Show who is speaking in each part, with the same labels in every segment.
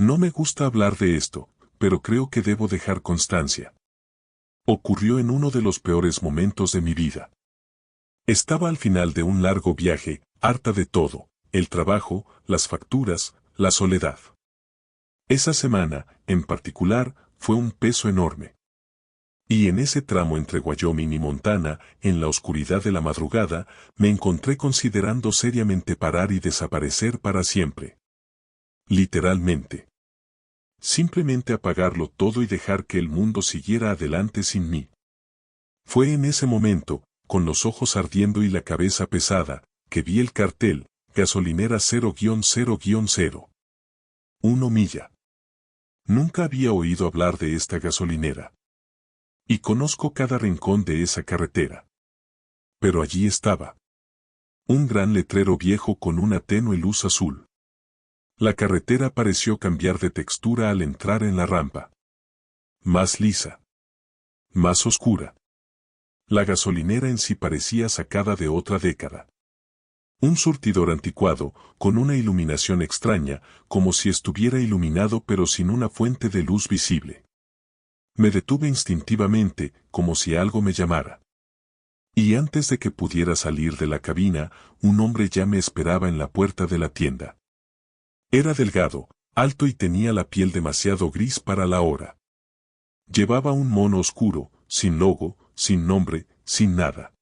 Speaker 1: No me gusta hablar de esto, pero creo que debo dejar constancia. Ocurrió en uno de los peores momentos de mi vida. Estaba al final de un largo viaje, harta de todo, el trabajo, las facturas, la soledad. Esa semana, en particular, fue un peso enorme. Y en ese tramo entre Wyoming y Montana, en la oscuridad de la madrugada, me encontré considerando seriamente parar y desaparecer para siempre. Literalmente. Simplemente apagarlo todo y dejar que el mundo siguiera adelante sin mí. Fue en ese momento, con los ojos ardiendo y la cabeza pesada, que vi el cartel, gasolinera 0-0-0. 1 milla. Nunca había oído hablar de esta gasolinera. Y conozco cada rincón de esa carretera. Pero allí estaba. Un gran letrero viejo con una tenue luz azul. La carretera pareció cambiar de textura al entrar en la rampa. Más lisa. Más oscura. La gasolinera en sí parecía sacada de otra década. Un surtidor anticuado, con una iluminación extraña, como si estuviera iluminado pero sin una fuente de luz visible. Me detuve instintivamente, como si algo me llamara. Y antes de que pudiera salir de la cabina, un hombre ya me esperaba en la puerta de la tienda. Era delgado, alto y tenía la piel demasiado gris para la hora. Llevaba un mono oscuro, sin logo, sin nombre, sin nada.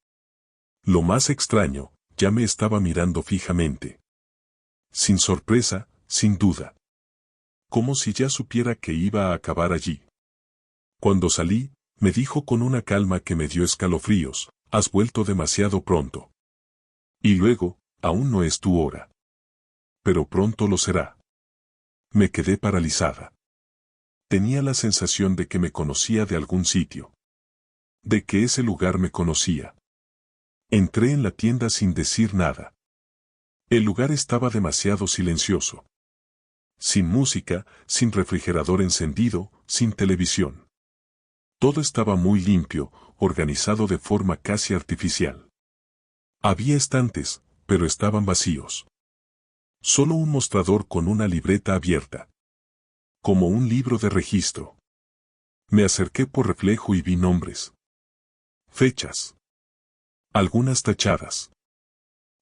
Speaker 1: Lo más extraño, ya me estaba mirando fijamente. Sin sorpresa, sin duda. Como si ya supiera que iba a acabar allí. Cuando salí, me dijo con una calma que me dio escalofríos, has vuelto demasiado pronto. Y luego, aún no es tu hora. Pero pronto lo será. Me quedé paralizada. Tenía la sensación de que me conocía de algún sitio. De que ese lugar me conocía. Entré en la tienda sin decir nada. El lugar estaba demasiado silencioso. Sin música, sin refrigerador encendido, sin televisión. Todo estaba muy limpio, organizado de forma casi artificial. Había estantes, pero estaban vacíos. Solo un mostrador con una libreta abierta. Como un libro de registro. Me acerqué por reflejo y vi nombres. Fechas. Algunas tachadas.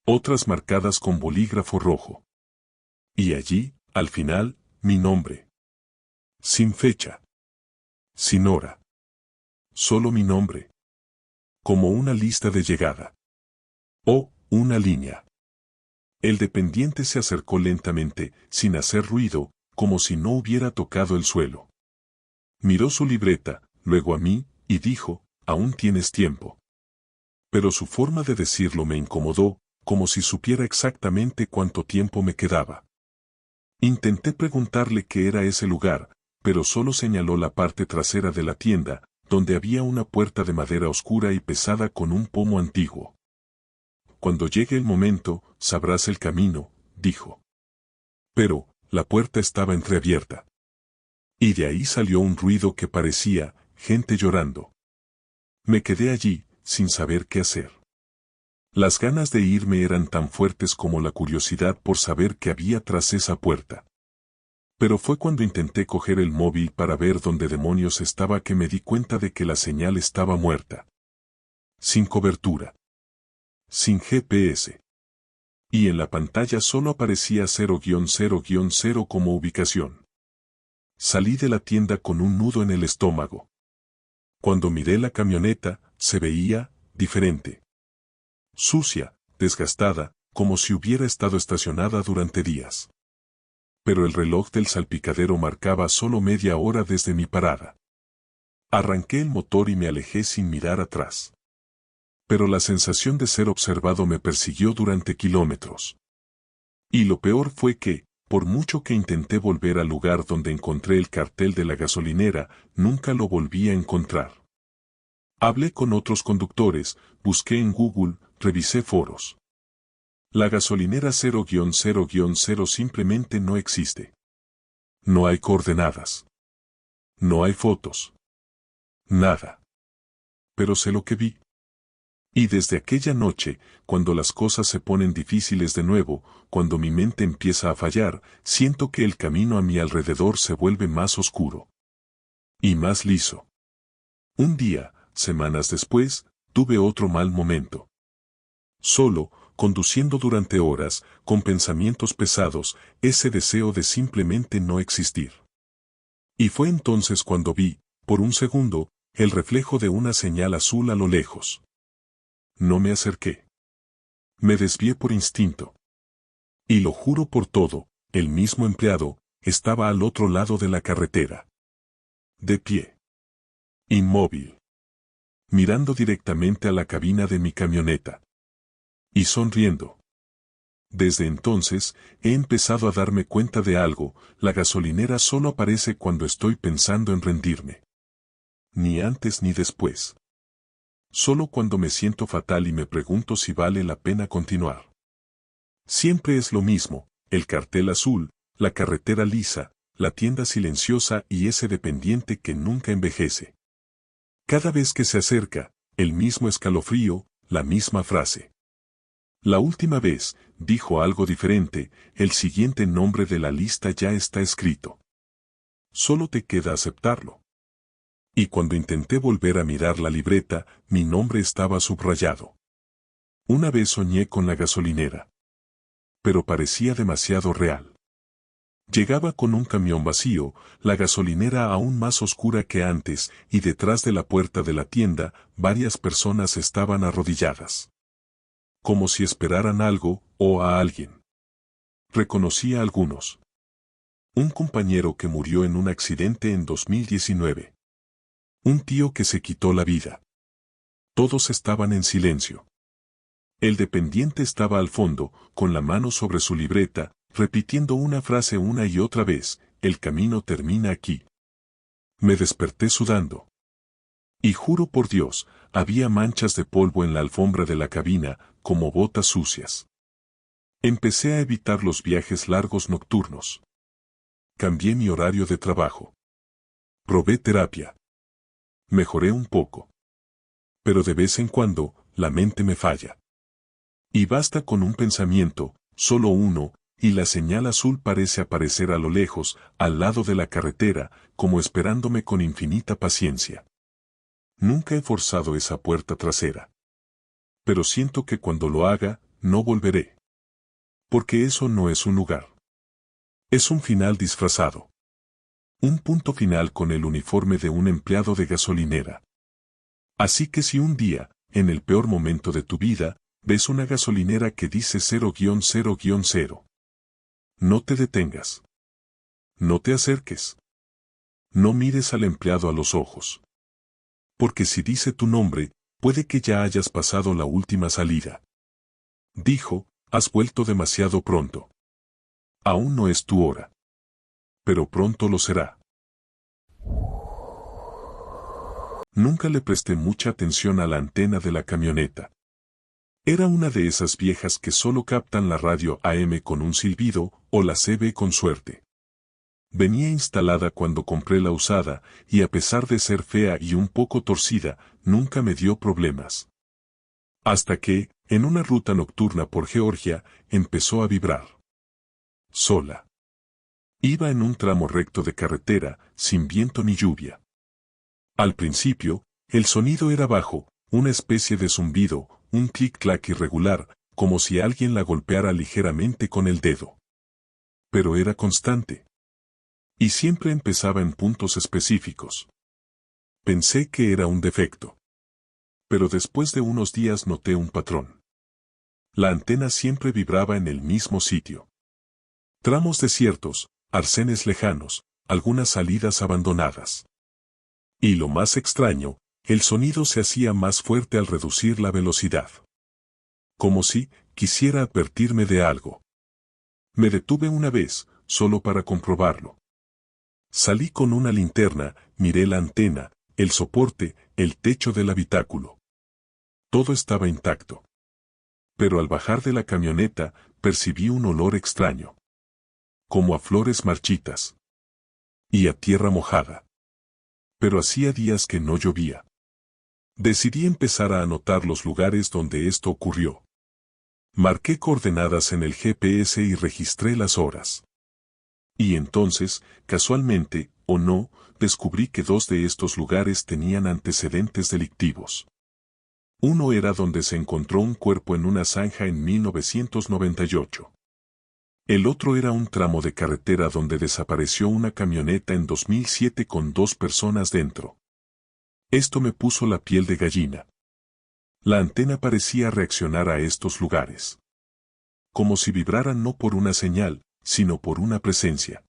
Speaker 1: Otras marcadas con bolígrafo rojo. Y allí, al final, mi nombre. Sin fecha. Sin hora. Solo mi nombre. Como una lista de llegada. O, una línea. El dependiente se acercó lentamente, sin hacer ruido, como si no hubiera tocado el suelo. Miró su libreta, luego a mí, y dijo, aún tienes tiempo. Pero su forma de decirlo me incomodó, como si supiera exactamente cuánto tiempo me quedaba. Intenté preguntarle qué era ese lugar, pero solo señaló la parte trasera de la tienda, donde había una puerta de madera oscura y pesada con un pomo antiguo. Cuando llegue el momento, sabrás el camino, dijo. Pero, la puerta estaba entreabierta. Y de ahí salió un ruido que parecía, gente llorando. Me quedé allí, sin saber qué hacer. Las ganas de irme eran tan fuertes como la curiosidad por saber qué había tras esa puerta. Pero fue cuando intenté coger el móvil para ver dónde demonios estaba que me di cuenta de que la señal estaba muerta. Sin cobertura. Sin GPS. Y en la pantalla solo aparecía 0-0-0 como ubicación. Salí de la tienda con un nudo en el estómago. Cuando miré la camioneta, se veía, diferente. Sucia, desgastada, como si hubiera estado estacionada durante días. Pero el reloj del salpicadero marcaba solo media hora desde mi parada. Arranqué el motor y me alejé sin mirar atrás. Pero la sensación de ser observado me persiguió durante kilómetros. Y lo peor fue que, por mucho que intenté volver al lugar donde encontré el cartel de la gasolinera, nunca lo volví a encontrar. Hablé con otros conductores, busqué en Google, revisé foros. La gasolinera 0-0-0 simplemente no existe. No hay coordenadas. No hay fotos. Nada. Pero sé lo que vi. Y desde aquella noche, cuando las cosas se ponen difíciles de nuevo, cuando mi mente empieza a fallar, siento que el camino a mi alrededor se vuelve más oscuro y más liso. Un día, semanas después, tuve otro mal momento. Solo, conduciendo durante horas, con pensamientos pesados, ese deseo de simplemente no existir. Y fue entonces cuando vi, por un segundo, el reflejo de una señal azul a lo lejos. No me acerqué. Me desvié por instinto. Y lo juro por todo, el mismo empleado, estaba al otro lado de la carretera. De pie. Inmóvil. Mirando directamente a la cabina de mi camioneta. Y sonriendo. Desde entonces, he empezado a darme cuenta de algo: la gasolinera solo aparece cuando estoy pensando en rendirme. Ni antes ni después. Solo cuando me siento fatal y me pregunto si vale la pena continuar. Siempre es lo mismo: el cartel azul, la carretera lisa, la tienda silenciosa y ese dependiente que nunca envejece. Cada vez que se acerca, el mismo escalofrío, la misma frase. La última vez, dijo algo diferente: el siguiente nombre de la lista ya está escrito. Solo te queda aceptarlo. Y cuando intenté volver a mirar la libreta, mi nombre estaba subrayado. Una vez soñé con la gasolinera. Pero parecía demasiado real. Llegaba con un camión vacío, la gasolinera aún más oscura que antes, y detrás de la puerta de la tienda, varias personas estaban arrodilladas. Como si esperaran algo, o a alguien. Reconocí a algunos. Un compañero que murió en un accidente en 2019. Un tío que se quitó la vida. Todos estaban en silencio. El dependiente estaba al fondo, con la mano sobre su libreta, repitiendo una frase una y otra vez: el camino termina aquí. Me desperté sudando. Y juro por Dios, había manchas de polvo en la alfombra de la cabina, como botas sucias. Empecé a evitar los viajes largos nocturnos. Cambié mi horario de trabajo. Probé terapia. Mejoré un poco. Pero de vez en cuando, la mente me falla. Y basta con un pensamiento, solo uno, y la señal azul parece aparecer a lo lejos, al lado de la carretera, como esperándome con infinita paciencia. Nunca he forzado esa puerta trasera. Pero siento que cuando lo haga, no volveré. Porque eso no es un lugar. Es un final disfrazado. Un punto final con el uniforme de un empleado de gasolinera. Así que si un día, en el peor momento de tu vida, ves una gasolinera que dice 0-0-0, no te detengas. No te acerques. No mires al empleado a los ojos. Porque si dice tu nombre, puede que ya hayas pasado la última salida. Dijo: has vuelto demasiado pronto. Aún no es tu hora. Pero pronto lo será. Nunca le presté mucha atención a la antena de la camioneta. Era una de esas viejas que solo captan la radio AM con un silbido, o la CB con suerte. Venía instalada cuando compré la usada, y a pesar de ser fea y un poco torcida, nunca me dio problemas. Hasta que, en una ruta nocturna por Georgia, empezó a vibrar. Sola. Iba en un tramo recto de carretera, sin viento ni lluvia. Al principio, el sonido era bajo, una especie de zumbido, un clic-clac irregular, como si alguien la golpeara ligeramente con el dedo. Pero era constante. Y siempre empezaba en puntos específicos. Pensé que era un defecto. Pero después de unos días noté un patrón. La antena siempre vibraba en el mismo sitio. Tramos desiertos, arcenes lejanos, algunas salidas abandonadas. Y lo más extraño, el sonido se hacía más fuerte al reducir la velocidad. Como si quisiera advertirme de algo. Me detuve una vez, solo para comprobarlo. Salí con una linterna, miré la antena, el soporte, el techo del habitáculo. Todo estaba intacto. Pero al bajar de la camioneta, percibí un olor extraño. Como a flores marchitas. Y a tierra mojada. Pero hacía días que no llovía. Decidí empezar a anotar los lugares donde esto ocurrió. Marqué coordenadas en el GPS y registré las horas. Y entonces, casualmente, o no, descubrí que 2 de estos lugares tenían antecedentes delictivos. Uno era donde se encontró un cuerpo en una zanja en 1998. El otro era un tramo de carretera donde desapareció una camioneta en 2007 con 2 personas dentro. Esto me puso la piel de gallina. La antena parecía reaccionar a estos lugares. Como si vibraran no por una señal, sino por una presencia.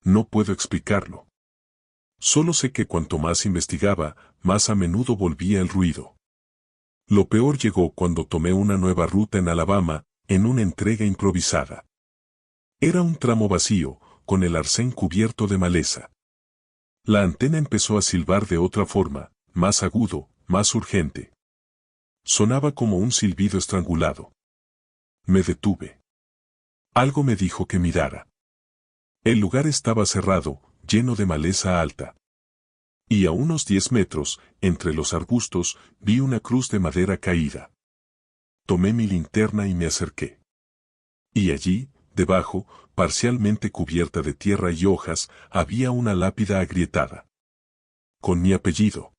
Speaker 1: No puedo explicarlo. Solo sé que cuanto más investigaba, más a menudo volvía el ruido. Lo peor llegó cuando tomé una nueva ruta en Alabama, en una entrega improvisada. Era un tramo vacío, con el arcén cubierto de maleza. La antena empezó a silbar de otra forma, más agudo, más urgente. Sonaba como un silbido estrangulado. Me detuve. Algo me dijo que mirara. El lugar estaba cerrado, lleno de maleza alta. Y a unos 10 metros, entre los arbustos, vi una cruz de madera caída. Tomé mi linterna y me acerqué. Y allí, debajo, parcialmente cubierta de tierra y hojas, había una lápida agrietada. Con mi apellido.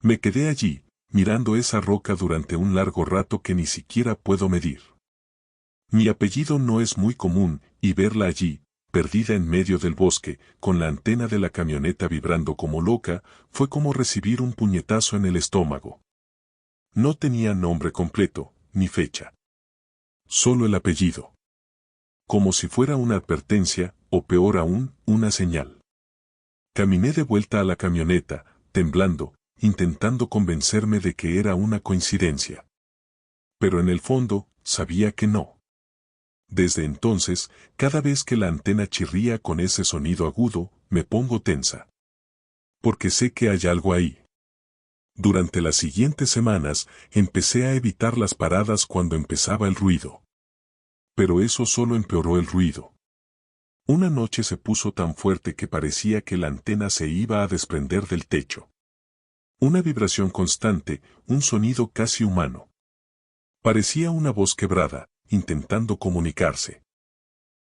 Speaker 1: Me quedé allí, mirando esa roca durante un largo rato que ni siquiera puedo medir. Mi apellido no es muy común, y verla allí, perdida en medio del bosque, con la antena de la camioneta vibrando como loca, fue como recibir un puñetazo en el estómago. No tenía nombre completo, ni fecha. Solo el apellido. Como si fuera una advertencia, o peor aún, una señal. Caminé de vuelta a la camioneta, temblando, intentando convencerme de que era una coincidencia. Pero en el fondo, sabía que no. Desde entonces, cada vez que la antena chirría con ese sonido agudo, me pongo tensa. Porque sé que hay algo ahí. Durante las siguientes semanas, empecé a evitar las paradas cuando empezaba el ruido. Pero eso solo empeoró el ruido. Una noche se puso tan fuerte que parecía que la antena se iba a desprender del techo. Una vibración constante, un sonido casi humano. Parecía una voz quebrada, intentando comunicarse.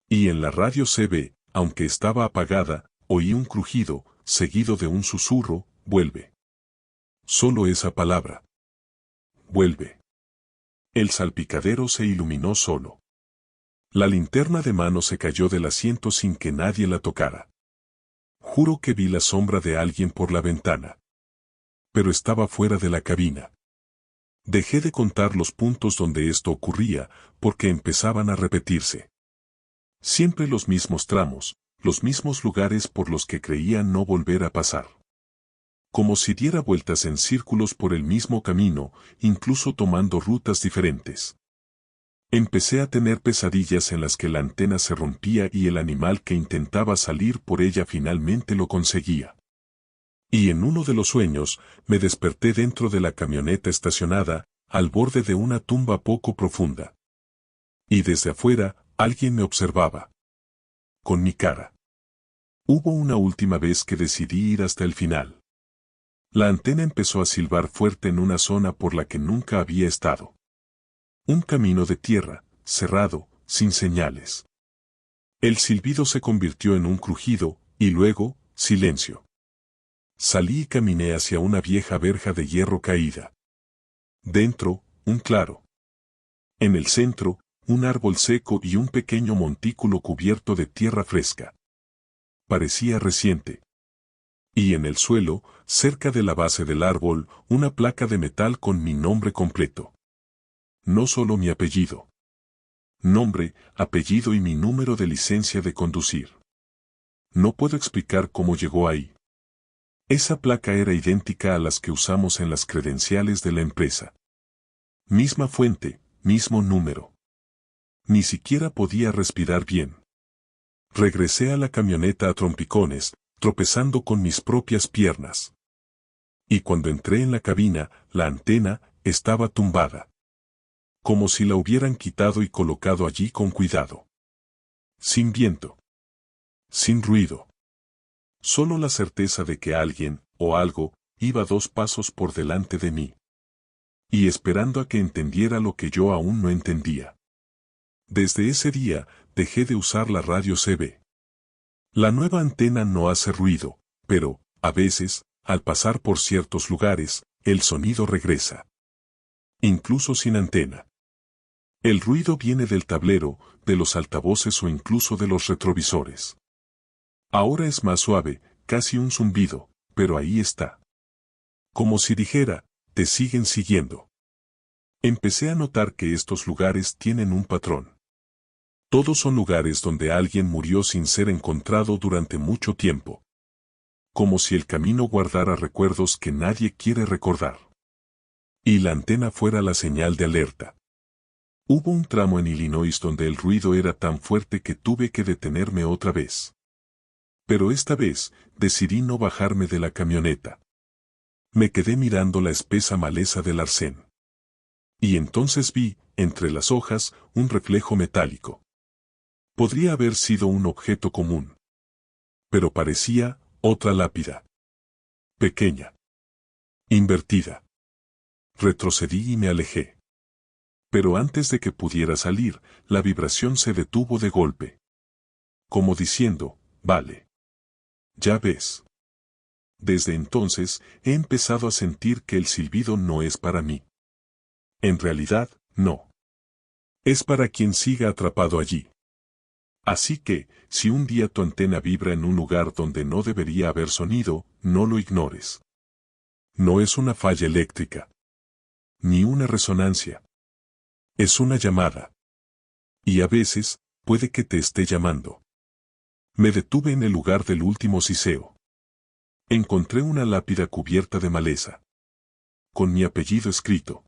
Speaker 1: Y en la radio CB, aunque estaba apagada, oí un crujido, seguido de un susurro, vuelve. Solo esa palabra. Vuelve. El salpicadero se iluminó solo. La linterna de mano se cayó del asiento sin que nadie la tocara. Juro que vi la sombra de alguien por la ventana. Pero estaba fuera de la cabina. Dejé de contar los puntos donde esto ocurría, porque empezaban a repetirse. Siempre los mismos tramos, los mismos lugares por los que creía no volver a pasar. Como si diera vueltas en círculos por el mismo camino, incluso tomando rutas diferentes. Empecé a tener pesadillas en las que la antena se rompía y el animal que intentaba salir por ella finalmente lo conseguía. Y en uno de los sueños, me desperté dentro de la camioneta estacionada, al borde de una tumba poco profunda. Y desde afuera, alguien me observaba. Con mi cara. Hubo una última vez que decidí ir hasta el final. La antena empezó a silbar fuerte en una zona por la que nunca había estado. Un camino de tierra, cerrado, sin señales. El silbido se convirtió en un crujido, y luego, silencio. Salí y caminé hacia una vieja verja de hierro caída. Dentro, un claro. En el centro, un árbol seco y un pequeño montículo cubierto de tierra fresca. Parecía reciente. Y en el suelo, cerca de la base del árbol, una placa de metal con mi nombre completo. No solo mi apellido. Nombre, apellido y mi número de licencia de conducir. No puedo explicar cómo llegó ahí. Esa placa era idéntica a las que usamos en las credenciales de la empresa. Misma fuente, mismo número. Ni siquiera podía respirar bien. Regresé a la camioneta a trompicones, tropezando con mis propias piernas. Y cuando entré en la cabina, la antena estaba tumbada. Como si la hubieran quitado y colocado allí con cuidado. Sin viento. Sin ruido. Solo la certeza de que alguien, o algo, iba 2 pasos por delante de mí. Y esperando a que entendiera lo que yo aún no entendía. Desde ese día, dejé de usar la radio CB. La nueva antena no hace ruido, pero, a veces, al pasar por ciertos lugares, el sonido regresa. Incluso sin antena. El ruido viene del tablero, de los altavoces o incluso de los retrovisores. Ahora es más suave, casi un zumbido, pero ahí está. Como si dijera, te siguen siguiendo. Empecé a notar que estos lugares tienen un patrón. Todos son lugares donde alguien murió sin ser encontrado durante mucho tiempo. Como si el camino guardara recuerdos que nadie quiere recordar. Y la antena fuera la señal de alerta. Hubo un tramo en Illinois donde el ruido era tan fuerte que tuve que detenerme otra vez. Pero esta vez, decidí no bajarme de la camioneta. Me quedé mirando la espesa maleza del arcén. Y entonces vi, entre las hojas, un reflejo metálico. Podría haber sido un objeto común. Pero parecía otra lápida. Pequeña. Invertida. Retrocedí y me alejé. Pero antes de que pudiera salir, la vibración se detuvo de golpe. Como diciendo, vale. Ya ves. Desde entonces, he empezado a sentir que el silbido no es para mí. En realidad, no. Es para quien siga atrapado allí. Así que, si un día tu antena vibra en un lugar donde no debería haber sonido, no lo ignores. No es una falla eléctrica. Ni una resonancia. Es una llamada. Y a veces, puede que te esté llamando. Me detuve en el lugar del último siseo. Encontré una lápida cubierta de maleza. Con mi apellido escrito.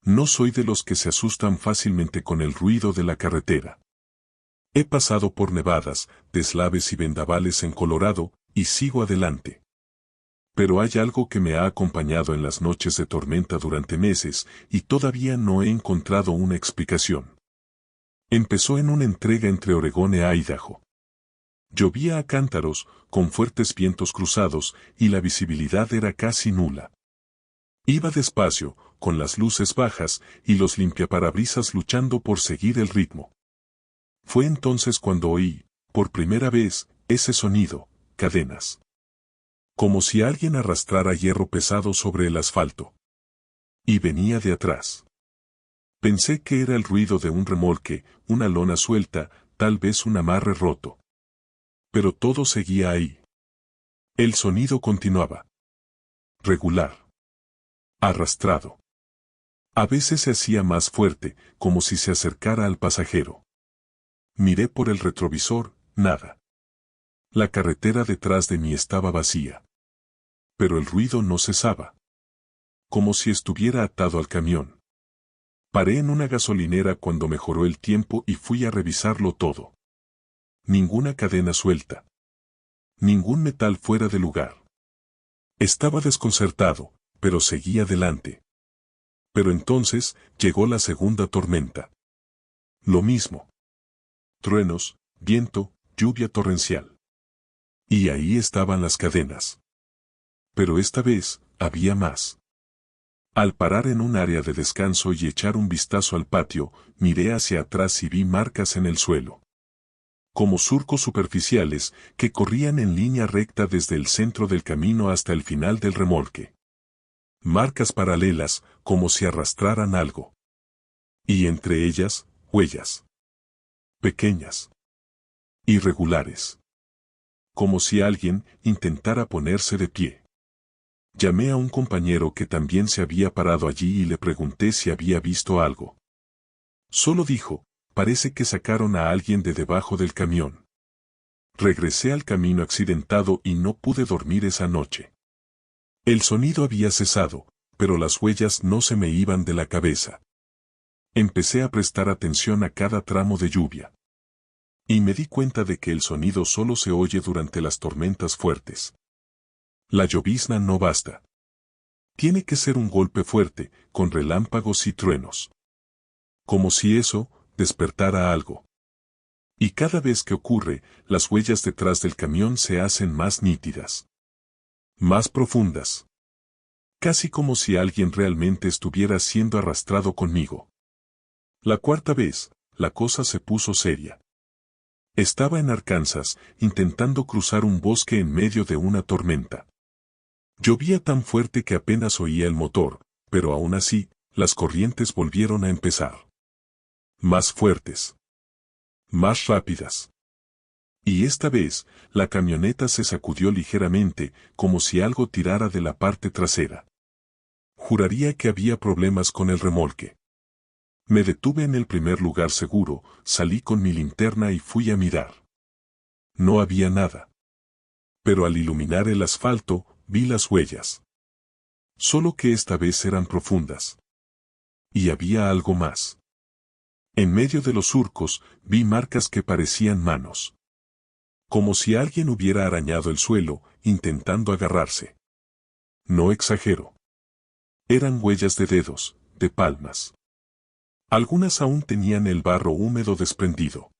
Speaker 1: No soy de los que se asustan fácilmente con el ruido de la carretera. He pasado por nevadas, deslaves y vendavales en Colorado, y sigo adelante. Pero hay algo que me ha acompañado en las noches de tormenta durante meses, y todavía no he encontrado una explicación. Empezó en una entrega entre Oregón e Idaho. Llovía a cántaros, con fuertes vientos cruzados, y la visibilidad era casi nula. Iba despacio, con las luces bajas, y los limpiaparabrisas luchando por seguir el ritmo. Fue entonces cuando oí, por primera vez, ese sonido, cadenas. Como si alguien arrastrara hierro pesado sobre el asfalto. Y venía de atrás. Pensé que era el ruido de un remolque, una lona suelta, tal vez un amarre roto. Pero todo seguía ahí. El sonido continuaba. Regular. Arrastrado. A veces se hacía más fuerte, como si se acercara al pasajero. Miré por el retrovisor, nada. La carretera detrás de mí estaba vacía. Pero el ruido no cesaba. Como si estuviera atado al camión. Paré en una gasolinera cuando mejoró el tiempo y fui a revisarlo todo. Ninguna cadena suelta. Ningún metal fuera de lugar. Estaba desconcertado, pero seguí adelante. Pero entonces, llegó la segunda tormenta. Lo mismo. Truenos, viento, lluvia torrencial. Y ahí estaban las cadenas. Pero esta vez, había más. Al parar en un área de descanso y echar un vistazo al patio, miré hacia atrás y vi marcas en el suelo. Como surcos superficiales, que corrían en línea recta desde el centro del camino hasta el final del remolque. Marcas paralelas, como si arrastraran algo. Y entre ellas, huellas. Pequeñas. Irregulares. Como si alguien intentara ponerse de pie. Llamé a un compañero que también se había parado allí y le pregunté si había visto algo. Solo dijo, parece que sacaron a alguien de debajo del camión. Regresé al camino accidentado y no pude dormir esa noche. El sonido había cesado, pero las huellas no se me iban de la cabeza. Empecé a prestar atención a cada tramo de lluvia. Y me di cuenta de que el sonido solo se oye durante las tormentas fuertes. La llovizna no basta. Tiene que ser un golpe fuerte, con relámpagos y truenos. Como si eso despertara algo. Y cada vez que ocurre, las huellas detrás del camión se hacen más nítidas, más profundas. Casi como si alguien realmente estuviera siendo arrastrado conmigo. La cuarta vez, la cosa se puso seria. Estaba en Arkansas, intentando cruzar un bosque en medio de una tormenta. Llovía tan fuerte que apenas oía el motor, pero aún así, las corrientes volvieron a empezar. Más fuertes. Más rápidas. Y esta vez, la camioneta se sacudió ligeramente, como si algo tirara de la parte trasera. Juraría que había problemas con el remolque. Me detuve en el primer lugar seguro, salí con mi linterna y fui a mirar. No había nada. Pero al iluminar el asfalto, vi las huellas. Solo que esta vez eran profundas. Y había algo más. En medio de los surcos, vi marcas que parecían manos. Como si alguien hubiera arañado el suelo, intentando agarrarse. No exagero. Eran huellas de dedos, de palmas. Algunas aún tenían el barro húmedo desprendido.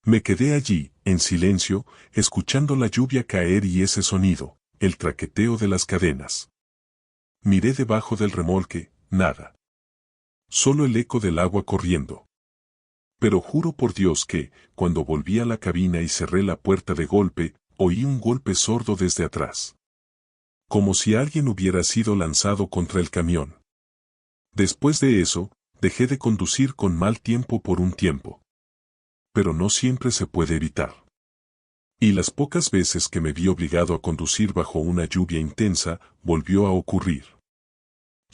Speaker 1: Me quedé allí, en silencio, escuchando la lluvia caer y ese sonido, el traqueteo de las cadenas. Miré debajo del remolque, nada. Solo el eco del agua corriendo. Pero juro por Dios que, cuando volví a la cabina y cerré la puerta de golpe, oí un golpe sordo desde atrás. Como si alguien hubiera sido lanzado contra el camión. Después de eso, dejé de conducir con mal tiempo por un tiempo. Pero no siempre se puede evitar. Y las pocas veces que me vi obligado a conducir bajo una lluvia intensa, volvió a ocurrir.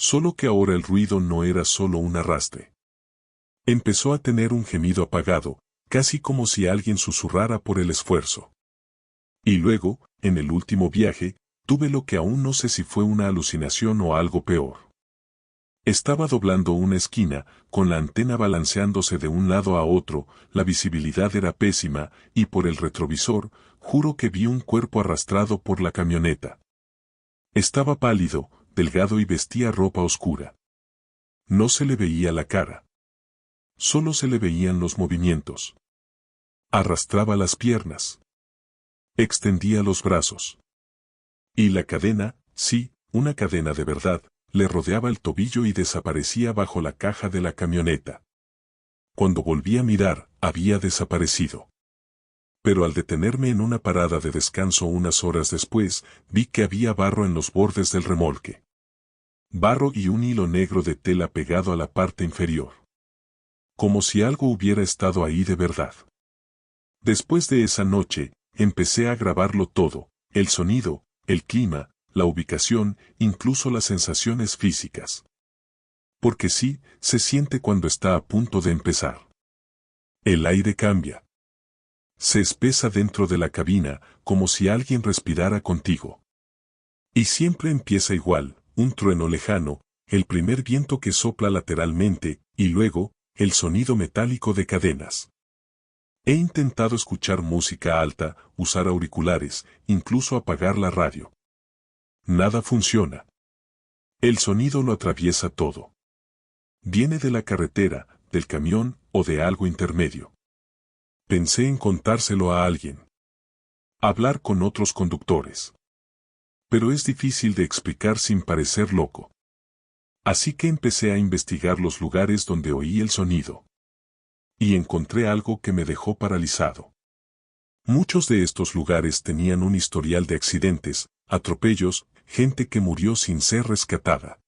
Speaker 1: Solo que ahora el ruido no era solo un arrastre. Empezó a tener un gemido apagado, casi como si alguien susurrara por el esfuerzo. Y luego, en el último viaje, tuve lo que aún no sé si fue una alucinación o algo peor. Estaba doblando una esquina, con la antena balanceándose de un lado a otro, la visibilidad era pésima, y por el retrovisor, juro que vi un cuerpo arrastrado por la camioneta. Estaba pálido, delgado y vestía ropa oscura. No se le veía la cara. Solo se le veían los movimientos. Arrastraba las piernas. Extendía los brazos. Y la cadena, sí, una cadena de verdad, le rodeaba el tobillo y desaparecía bajo la caja de la camioneta. Cuando volví a mirar, había desaparecido. Pero al detenerme en una parada de descanso unas horas después, vi que había barro en los bordes del remolque. Barro y un hilo negro de tela pegado a la parte inferior. Como si algo hubiera estado ahí de verdad. Después de esa noche, empecé a grabarlo todo, el sonido, el clima, la ubicación, incluso las sensaciones físicas. Porque sí, se siente cuando está a punto de empezar. El aire cambia. Se espesa dentro de la cabina, como si alguien respirara contigo. Y siempre empieza igual, un trueno lejano, el primer viento que sopla lateralmente, y luego, el sonido metálico de cadenas. He intentado escuchar música alta, usar auriculares, incluso apagar la radio. Nada funciona. El sonido lo atraviesa todo. Viene de la carretera, del camión o de algo intermedio. Pensé en contárselo a alguien. Hablar con otros conductores. Pero es difícil de explicar sin parecer loco. Así que empecé a investigar los lugares donde oí el sonido. Y encontré algo que me dejó paralizado. Muchos de estos lugares tenían un historial de accidentes, atropellos, gente que murió sin ser rescatada.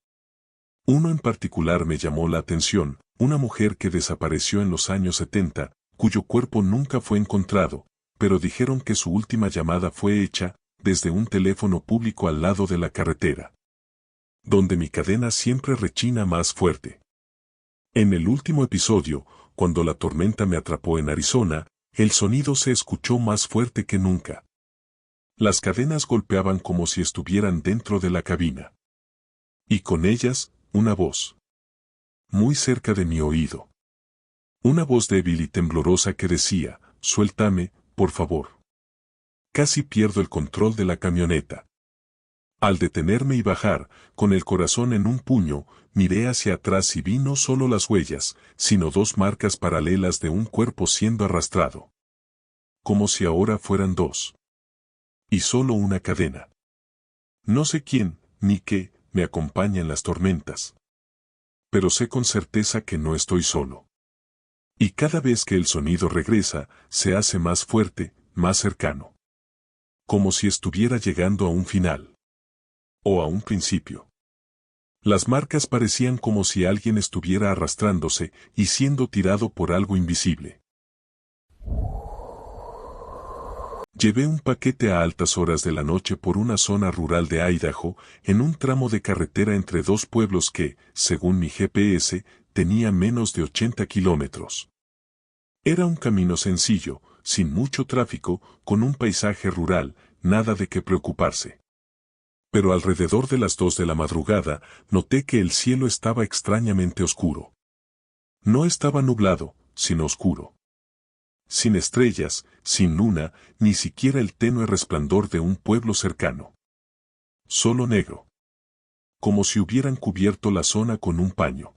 Speaker 1: Uno en particular me llamó la atención, una mujer que desapareció en los años 70, cuyo cuerpo nunca fue encontrado, pero dijeron que su última llamada fue hecha desde un teléfono público al lado de la carretera. Donde mi cadena siempre rechina más fuerte. En el último episodio, cuando la tormenta me atrapó en Arizona, el sonido se escuchó más fuerte que nunca. Las cadenas golpeaban como si estuvieran dentro de la cabina. Y con ellas, una voz. Muy cerca de mi oído. Una voz débil y temblorosa que decía, suéltame, por favor. Casi pierdo el control de la camioneta. Al detenerme y bajar, con el corazón en un puño, miré hacia atrás y vi no solo las huellas, sino dos marcas paralelas de un cuerpo siendo arrastrado. como si ahora fueran dos. Y solo una cadena. No sé quién, ni qué, me acompaña en las tormentas. Pero sé con certeza que no estoy solo. Y cada vez que el sonido regresa, se hace más fuerte, más cercano. Como si estuviera llegando a un final. O a un principio. Las marcas parecían como si alguien estuviera arrastrándose y siendo tirado por algo invisible. Llevé un paquete a altas horas de la noche por una zona rural de Idaho, en un tramo de carretera entre dos pueblos que, según mi GPS, tenía menos de 80 kilómetros. Era un camino sencillo, sin mucho tráfico, con un paisaje rural, nada de qué preocuparse. Pero alrededor de las 2 de la madrugada, noté que el cielo estaba extrañamente oscuro. No estaba nublado, sino oscuro. Sin estrellas, sin luna, ni siquiera el tenue resplandor de un pueblo cercano. Solo negro. Como si hubieran cubierto la zona con un paño.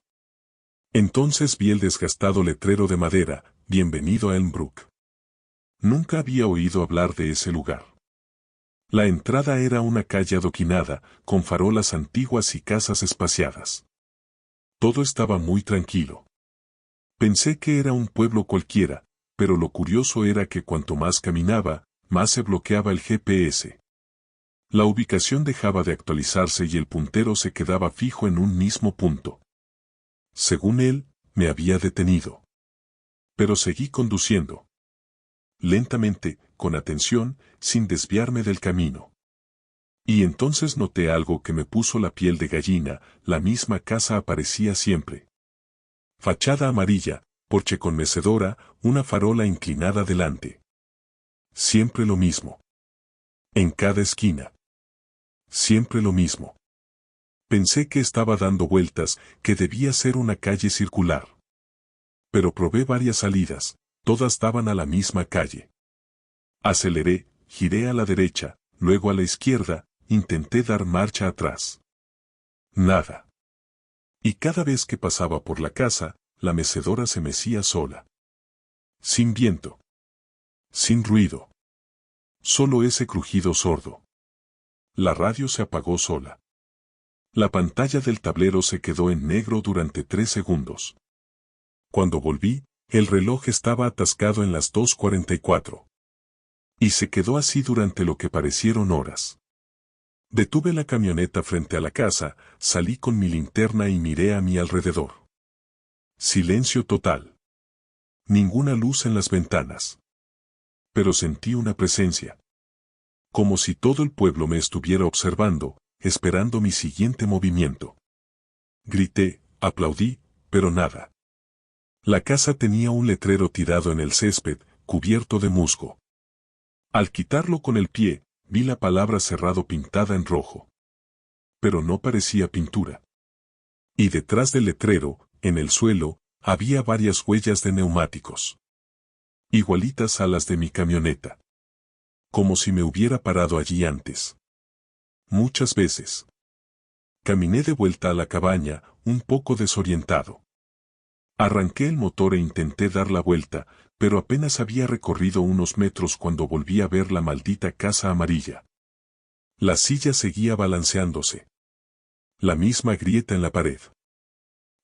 Speaker 1: Entonces vi el desgastado letrero de madera, "Bienvenido a Elmbrook". Nunca había oído hablar de ese lugar. La entrada era una calle adoquinada, con farolas antiguas y casas espaciadas. Todo estaba muy tranquilo. Pensé que era un pueblo cualquiera, pero lo curioso era que cuanto más caminaba, más se bloqueaba el GPS. La ubicación dejaba de actualizarse y el puntero se quedaba fijo en un mismo punto. Según él, me había detenido. Pero seguí conduciendo. Lentamente, con atención, sin desviarme del camino. Y entonces noté algo que me puso la piel de gallina, la misma casa aparecía siempre. Fachada amarilla, porche con mecedora, una farola inclinada delante. Siempre lo mismo. En cada esquina. Siempre lo mismo. Pensé que estaba dando vueltas, que debía ser una calle circular. Pero probé varias salidas, todas daban a la misma calle. Aceleré, giré a la derecha, luego a la izquierda, intenté dar marcha atrás. Nada. Y cada vez que pasaba por la casa, la mecedora se mecía sola. Sin viento. Sin ruido. Solo ese crujido sordo. La radio se apagó sola. La pantalla del tablero se quedó en negro durante 3 segundos. Cuando volví, el reloj estaba atascado en las 2:44. Y se quedó así durante lo que parecieron horas. Detuve la camioneta frente a la casa, salí con mi linterna y miré a mi alrededor. Silencio total. Ninguna luz en las ventanas. Pero sentí una presencia. Como si todo el pueblo me estuviera observando, esperando mi siguiente movimiento. Grité, aplaudí, pero nada. La casa tenía un letrero tirado en el césped, cubierto de musgo. Al quitarlo con el pie, vi la palabra cerrado pintada en rojo. Pero no parecía pintura. Y detrás del letrero, en el suelo, había varias huellas de neumáticos. Igualitas a las de mi camioneta. Como si me hubiera parado allí antes. Muchas veces. Caminé de vuelta a la cabaña, un poco desorientado. Arranqué el motor e intenté dar la vuelta, pero apenas había recorrido unos metros cuando volví a ver la maldita casa amarilla. La silla seguía balanceándose. La misma grieta en la pared.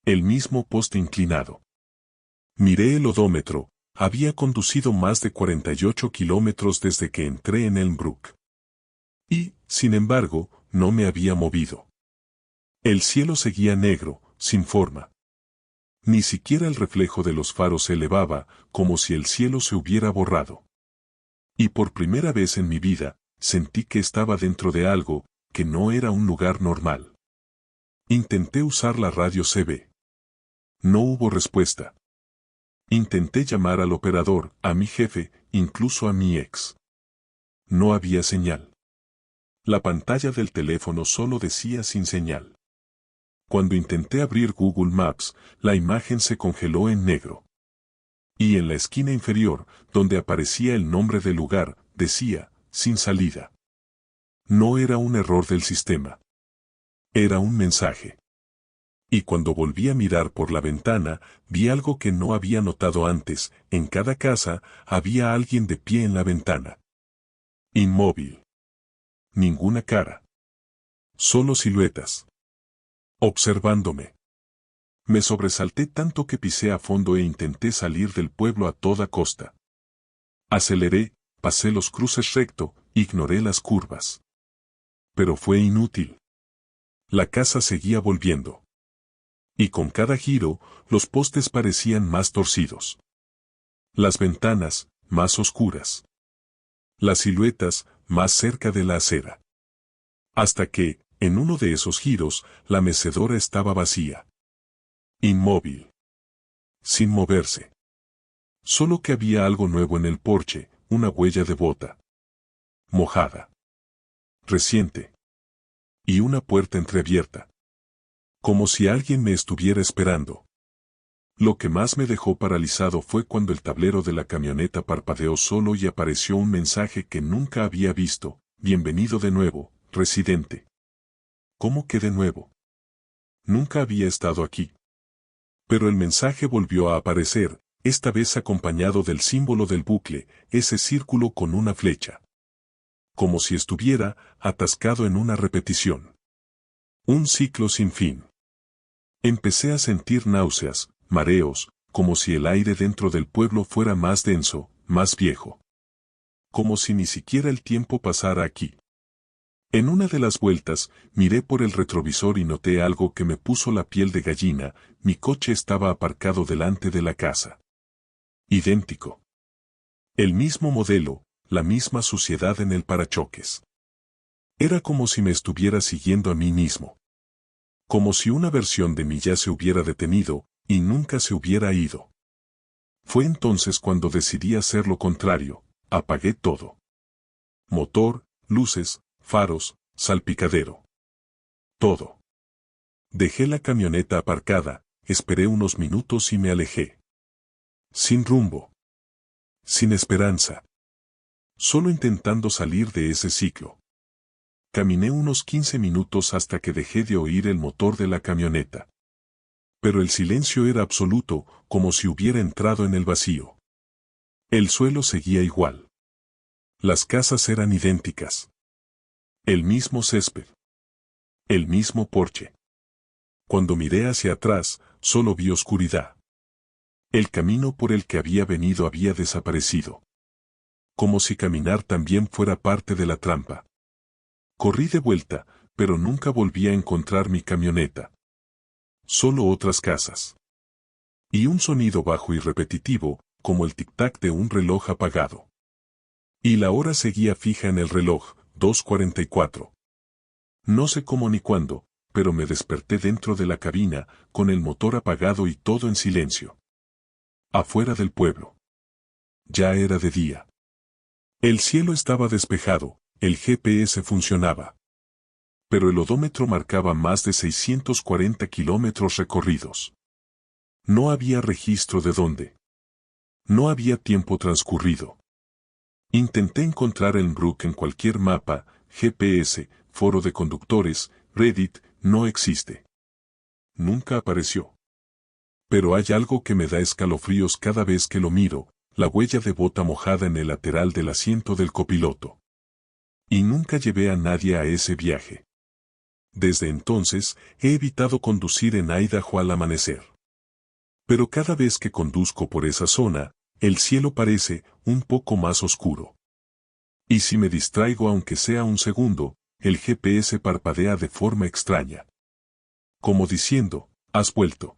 Speaker 1: El mismo poste inclinado. Miré el odómetro, había conducido más de 48 kilómetros desde que entré en Elmbrook. Y, sin embargo, no me había movido. El cielo seguía negro, sin forma. Ni siquiera el reflejo de los faros se elevaba, como si el cielo se hubiera borrado. Y por primera vez en mi vida, sentí que estaba dentro de algo, que no era un lugar normal. Intenté usar la radio CB. No hubo respuesta. Intenté llamar al operador, a mi jefe, incluso a mi ex. No había señal. La pantalla del teléfono solo decía sin señal. Cuando intenté abrir Google Maps, la imagen se congeló en negro. Y en la esquina inferior, donde aparecía el nombre del lugar, decía, sin salida. No era un error del sistema. Era un mensaje. Y cuando volví a mirar por la ventana, vi algo que no había notado antes: en cada casa había alguien de pie en la ventana. Inmóvil. Ninguna cara. Solo siluetas. Observándome. Me sobresalté tanto que pisé a fondo e intenté salir del pueblo a toda costa. Aceleré, pasé los cruces recto, ignoré las curvas. Pero fue inútil. La casa seguía volviendo. Y con cada giro, los postes parecían más torcidos. Las ventanas, más oscuras. Las siluetas, más cerca de la acera. Hasta que, en uno de esos giros, la mecedora estaba vacía. Inmóvil. Sin moverse. Solo que había algo nuevo en el porche, una huella de bota. Mojada. Reciente. Y una puerta entreabierta. Como si alguien me estuviera esperando. Lo que más me dejó paralizado fue cuando el tablero de la camioneta parpadeó solo y apareció un mensaje que nunca había visto: bienvenido de nuevo, residente. ¿Cómo que de nuevo? Nunca había estado aquí. Pero el mensaje volvió a aparecer, esta vez acompañado del símbolo del bucle, ese círculo con una flecha. Como si estuviera atascado en una repetición. Un ciclo sin fin. Empecé a sentir náuseas, mareos, como si el aire dentro del pueblo fuera más denso, más viejo. Como si ni siquiera el tiempo pasara aquí. En una de las vueltas, miré por el retrovisor y noté algo que me puso la piel de gallina: mi coche estaba aparcado delante de la casa. Idéntico. El mismo modelo, la misma suciedad en el parachoques. Era como si me estuviera siguiendo a mí mismo. Como si una versión de mí ya se hubiera detenido, y nunca se hubiera ido. Fue entonces cuando decidí hacer lo contrario: apagué todo. Motor, luces, faros, salpicadero. Todo. Dejé la camioneta aparcada, esperé unos minutos y me alejé. Sin rumbo. Sin esperanza. Solo intentando salir de ese ciclo. Caminé unos 15 minutos hasta que dejé de oír el motor de la camioneta. Pero el silencio era absoluto, como si hubiera entrado en el vacío. El suelo seguía igual. Las casas eran idénticas. El mismo césped. El mismo porche. Cuando miré hacia atrás, solo vi oscuridad. El camino por el que había venido había desaparecido. Como si caminar también fuera parte de la trampa. Corrí de vuelta, pero nunca volví a encontrar mi camioneta. Solo otras casas. Y un sonido bajo y repetitivo, como el tic-tac de un reloj apagado. Y la hora seguía fija en el reloj: 2:44. No sé cómo ni cuándo, pero me desperté dentro de la cabina, con el motor apagado y todo en silencio. Afuera del pueblo. Ya era de día. El cielo estaba despejado, el GPS funcionaba. Pero el odómetro marcaba más de 640 kilómetros recorridos. No había registro de dónde. No había tiempo transcurrido. Intenté encontrar el Brook en cualquier mapa, GPS, foro de conductores, Reddit: no existe. Nunca apareció. Pero hay algo que me da escalofríos cada vez que lo miro: la huella de bota mojada en el lateral del asiento del copiloto. Y nunca llevé a nadie a ese viaje. Desde entonces, he evitado conducir en Idaho al amanecer. Pero cada vez que conduzco por esa zona, el cielo parece un poco más oscuro. Y si me distraigo aunque sea un segundo, el GPS parpadea de forma extraña. Como diciendo: has vuelto.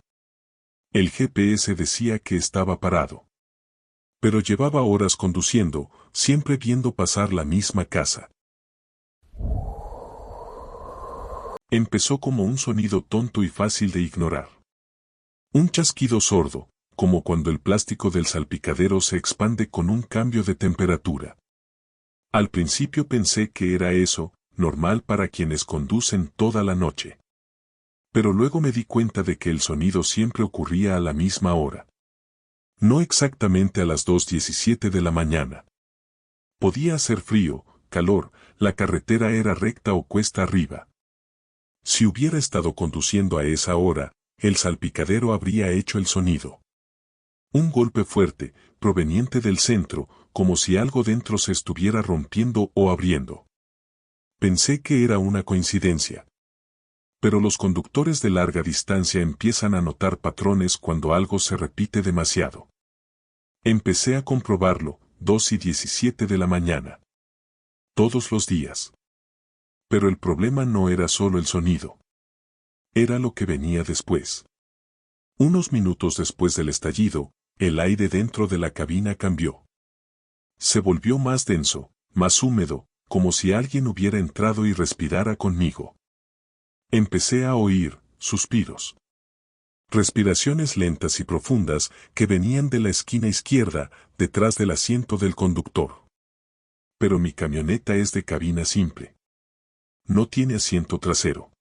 Speaker 1: El GPS decía que estaba parado. Pero llevaba horas conduciendo, siempre viendo pasar la misma casa. Empezó como un sonido tonto y fácil de ignorar. Un chasquido sordo, como cuando el plástico del salpicadero se expande con un cambio de temperatura. Al principio pensé que era eso, normal para quienes conducen toda la noche. Pero luego me di cuenta de que el sonido siempre ocurría a la misma hora. No exactamente a las 2:17 de la mañana. Podía hacer frío, calor, la carretera era recta o cuesta arriba. Si hubiera estado conduciendo a esa hora, el salpicadero habría hecho el sonido. Un golpe fuerte, proveniente del centro, como si algo dentro se estuviera rompiendo o abriendo. Pensé que era una coincidencia. Pero los conductores de larga distancia empiezan a notar patrones cuando algo se repite demasiado. Empecé a comprobarlo, 2:17 de la mañana. Todos los días. Pero el problema no era solo el sonido. Era lo que venía después. Unos minutos después del estallido, el aire dentro de la cabina cambió. Se volvió más denso, más húmedo, como si alguien hubiera entrado y respirara conmigo. Empecé a oír suspiros. Respiraciones lentas y profundas que venían de la esquina izquierda, detrás del asiento del conductor. Pero mi camioneta es de cabina simple. No tiene asiento trasero.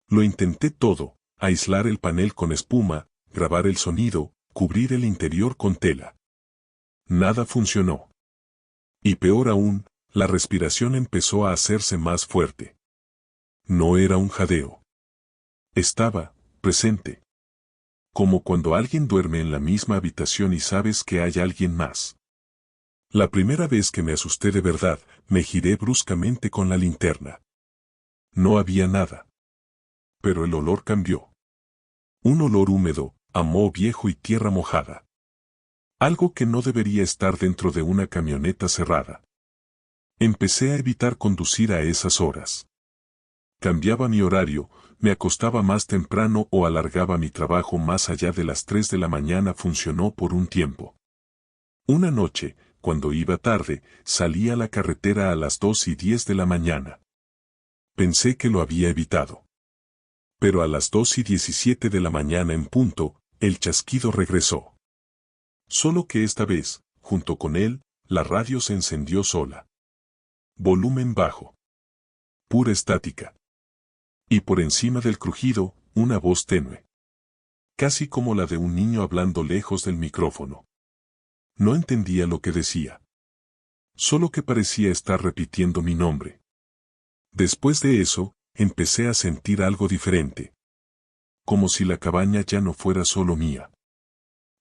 Speaker 1: Lo intenté todo, aislar el panel con espuma, grabar el sonido, cubrir el interior con tela. Nada funcionó. Y peor aún, la respiración empezó a hacerse más fuerte. No era un jadeo. Estaba presente. Como cuando alguien duerme en la misma habitación y sabes que hay alguien más. La primera vez que me asusté de verdad, me giré bruscamente con la linterna. No había nada. Pero el olor cambió. Un olor húmedo, a moho viejo y tierra mojada. Algo que no debería estar dentro de una camioneta cerrada. Empecé a evitar conducir a esas horas. Cambiaba mi horario, me acostaba más temprano o alargaba mi trabajo más allá de las 3 de la mañana. Funcionó por un tiempo. Una noche, cuando iba tarde, salí a la carretera a las 2:10 de la mañana. Pensé que lo había evitado. Pero a las 2:17 de la mañana en punto, el chasquido regresó. Solo que esta vez, junto con él, la radio se encendió sola. Volumen bajo. Pura estática. Y por encima del crujido, una voz tenue. Casi como la de un niño hablando lejos del micrófono. No entendía lo que decía. Solo que parecía estar repitiendo mi nombre. Después de eso, empecé a sentir algo diferente. Como si la cabaña ya no fuera solo mía.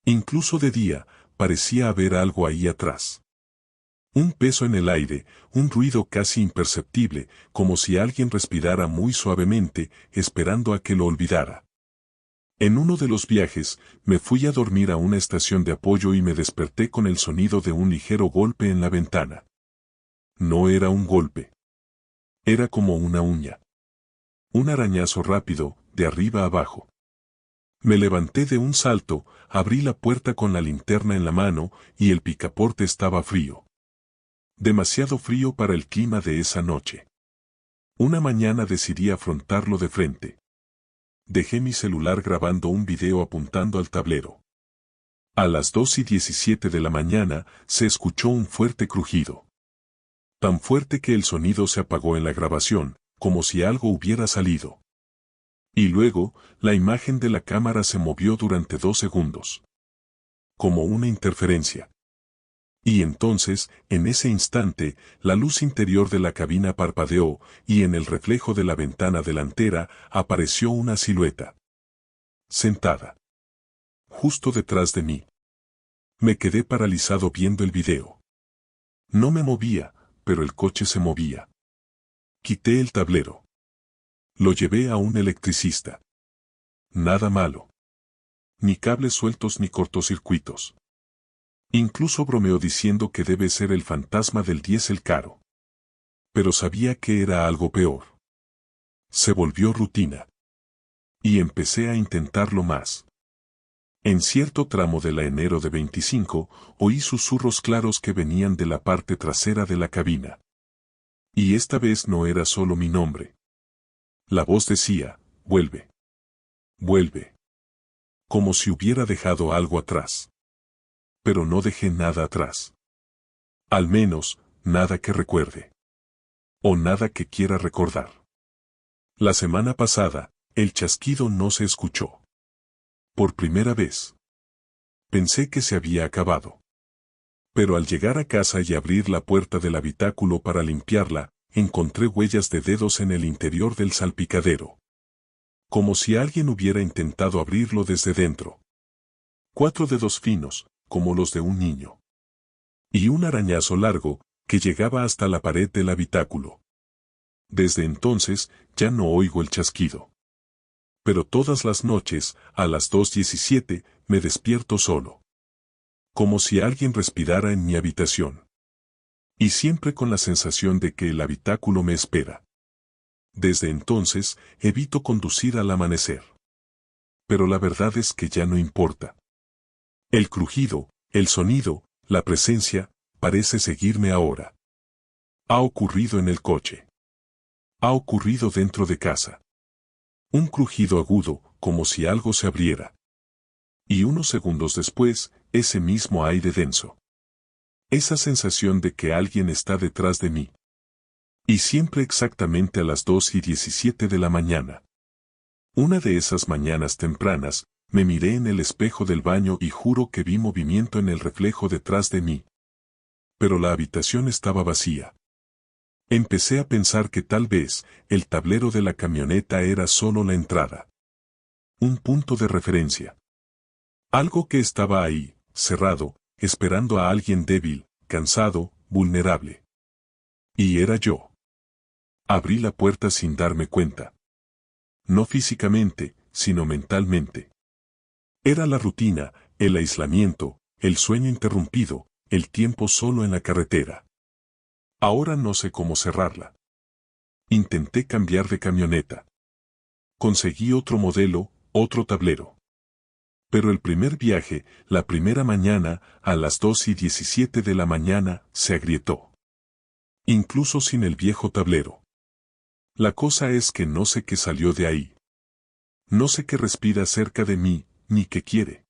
Speaker 1: Incluso de día, parecía haber algo ahí atrás. Un peso en el aire, un ruido casi imperceptible, como si alguien respirara muy suavemente, esperando a que lo olvidara. En uno de los viajes, me fui a dormir a una estación de apoyo y me desperté con el sonido de un ligero golpe en la ventana. No era un golpe. Era como una uña. Un arañazo rápido, de arriba abajo. Me levanté de un salto, abrí la puerta con la linterna en la mano, y el picaporte estaba frío. Demasiado frío para el clima de esa noche. Una mañana decidí afrontarlo de frente. Dejé mi celular grabando un video apuntando al tablero. A las 2:17 de la mañana, se escuchó un fuerte crujido. Tan fuerte que el sonido se apagó en la grabación, como si algo hubiera salido. Y luego, la imagen de la cámara se movió durante 2 segundos. Como una interferencia. Y entonces, en ese instante, la luz interior de la cabina parpadeó, y en el reflejo de la ventana delantera, apareció una silueta. Sentada. Justo detrás de mí. Me quedé paralizado viendo el video. No me movía, pero el coche se movía. Quité el tablero. Lo llevé a un electricista. Nada malo. Ni cables sueltos ni cortocircuitos. Incluso bromeó diciendo que debe ser el fantasma del diésel caro. Pero sabía que era algo peor. Se volvió rutina. Y empecé a intentarlo más. En cierto tramo de la enero de 25, oí susurros claros que venían de la parte trasera de la cabina. Y esta vez no era solo mi nombre. La voz decía, vuelve. Vuelve. Como si hubiera dejado algo atrás. Pero no dejé nada atrás. Al menos, nada que recuerde. O nada que quiera recordar. La semana pasada, el chasquido no se escuchó. Por primera vez. Pensé que se había acabado. Pero al llegar a casa y abrir la puerta del habitáculo para limpiarla, encontré huellas de dedos en el interior del salpicadero. como si alguien hubiera intentado abrirlo desde dentro. 4 dedos finos, como los de un niño. Y un arañazo largo, que llegaba hasta la pared del habitáculo. Desde entonces, ya no oigo el chasquido. Pero todas las noches, a las 2:17, me despierto solo. Como si alguien respirara en mi habitación. Y siempre con la sensación de que el habitáculo me espera. Desde entonces, evito conducir al amanecer. Pero la verdad es que ya no importa. El crujido, el sonido, la presencia, parece seguirme ahora. Ha ocurrido en el coche. Ha ocurrido dentro de casa. Un crujido agudo, como si algo se abriera. Y unos segundos después, ese mismo aire denso. Esa sensación de que alguien está detrás de mí. Y siempre exactamente a las 2:17 de la mañana. Una de esas mañanas tempranas, me miré en el espejo del baño y juro que vi movimiento en el reflejo detrás de mí. Pero la habitación estaba vacía. Empecé a pensar que tal vez, el tablero de la camioneta era solo la entrada. Un punto de referencia. Algo que estaba ahí, cerrado, esperando a alguien débil, cansado, vulnerable. Y era yo. Abrí la puerta sin darme cuenta. No físicamente, sino mentalmente. Era la rutina, el aislamiento, el sueño interrumpido, el tiempo solo en la carretera. Ahora no sé cómo cerrarla. Intenté cambiar de camioneta. Conseguí otro modelo, otro tablero. Pero el primer viaje, la primera mañana, a las 2:17 de la mañana, se agrietó. Incluso sin el viejo tablero. La cosa es que no sé qué salió de ahí. No sé qué respira cerca de mí, ni qué quiere.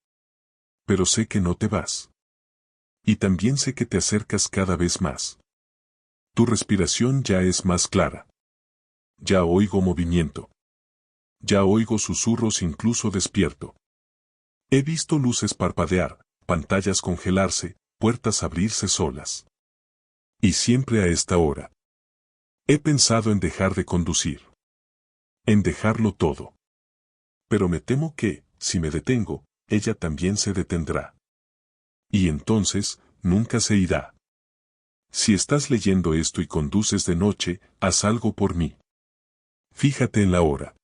Speaker 1: Pero sé que no te vas. Y también sé que te acercas cada vez más. Tu respiración ya es más clara. Ya oigo movimiento. Ya oigo susurros incluso despierto. He visto luces parpadear, pantallas congelarse, puertas abrirse solas. Y siempre a esta hora. He pensado en dejar de conducir. En dejarlo todo. Pero me temo que, si me detengo, ella también se detendrá. Y entonces, nunca se irá. Si estás leyendo esto y conduces de noche, haz algo por mí. Fíjate en la hora.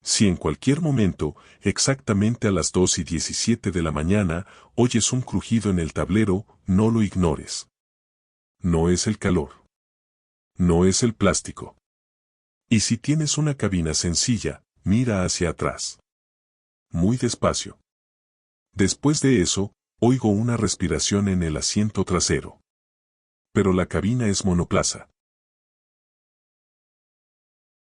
Speaker 1: Si en cualquier momento, exactamente a las 2:17 de la mañana, oyes un crujido en el tablero, no lo ignores. No es el calor. No es el plástico. Y si tienes una cabina sencilla, mira hacia atrás. Muy despacio. Después de eso, oigo una respiración en el asiento trasero. Pero la cabina es monoplaza.